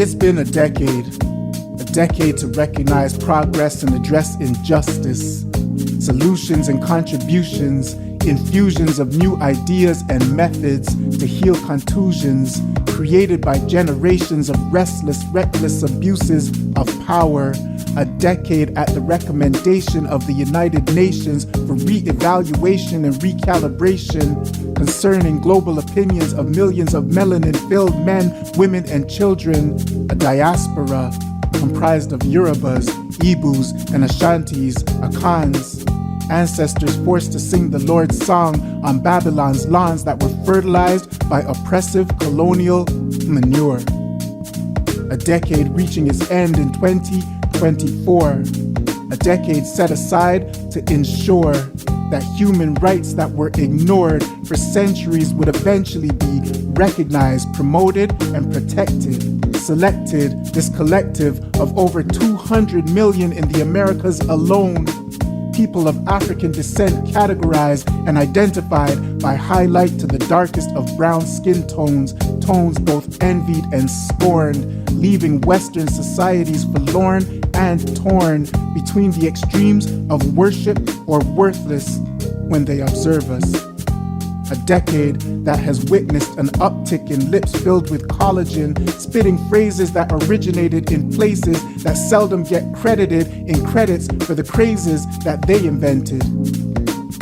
It's been a decade to recognize progress and address injustice, solutions and contributions, infusions of new ideas and methods to heal contusions created by generations of restless, reckless abuses of power. A decade at the recommendation of the United Nations for re-evaluation and recalibration concerning global opinions of millions of melanin-filled men, women, and children. A diaspora comprised of Yorubas, Igbos, and Ashantis, Akans, ancestors forced to sing the Lord's song on Babylon's lawns that were fertilized by oppressive colonial manure. A decade reaching its end in 2024. A decade set aside to ensure that human rights that were ignored for centuries would eventually be recognized, promoted, and protected. Selected, this collective of over 200 million in the Americas alone, people of African descent categorized and identified by highlight to the darkest of brown skin tones, tones both envied and scorned, leaving Western societies forlorn and torn between the extremes of worship or worthless when they observe us. A decade that has witnessed an uptick in lips filled with collagen, spitting phrases that originated in places that seldom get credited in credits for the crazes that they invented.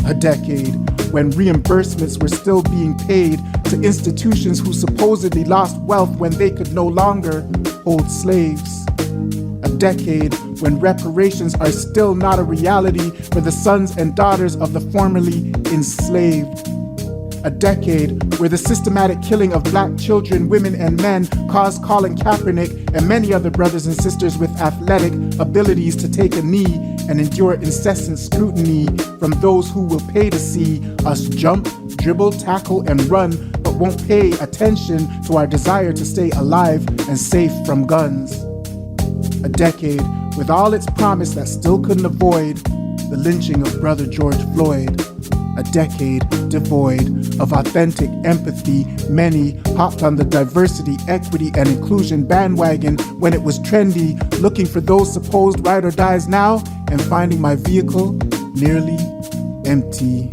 A decade when reimbursements were still being paid to institutions who supposedly lost wealth when they could no longer hold slaves. A decade when reparations are still not a reality for the sons and daughters of the formerly enslaved. A decade where the systematic killing of black children, women, and men caused Colin Kaepernick and many other brothers and sisters with athletic abilities to take a knee and endure incessant scrutiny from those who will pay to see us jump, dribble, tackle, and run, but won't pay attention to our desire to stay alive and safe from guns. A decade with all its promise that still couldn't avoid the lynching of brother George Floyd. A decade devoid of authentic empathy. Many hopped on the diversity, equity, and inclusion bandwagon when it was trendy, looking for those supposed ride or dies now and finding my vehicle nearly empty.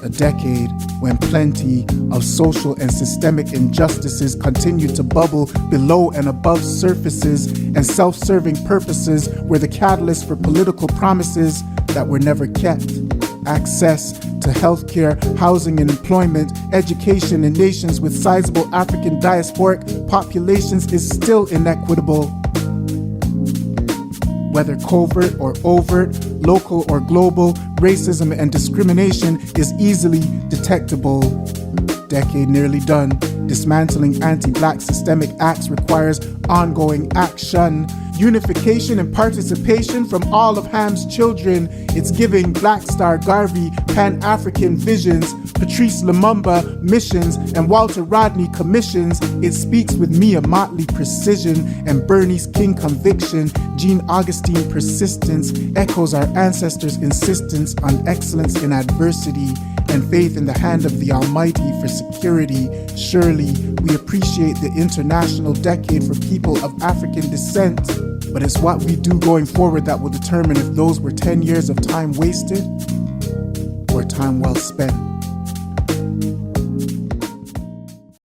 A decade when plenty of social and systemic injustices continued to bubble below and above surfaces, and self-serving purposes were the catalyst for political promises that were never kept. Access to healthcare, housing and employment, education in nations with sizable African diasporic populations is still inequitable. Whether covert or overt, local or global, racism and discrimination is easily detectable. Decade nearly done. Dismantling anti-black systemic acts requires ongoing action. Unification and participation from all of Ham's children. It's giving Black Star Garvey Pan-African visions, Patrice Lumumba missions, and Walter Rodney commissions. It speaks with Mia Motley precision and Bernice King conviction. Jean Augustine persistence echoes our ancestors' insistence on excellence in adversity and faith in the hand of the Almighty for security. Surely we appreciate the International Decade for people of African descent, but it's what we do going forward that will determine if those were 10 years of time wasted or time well spent.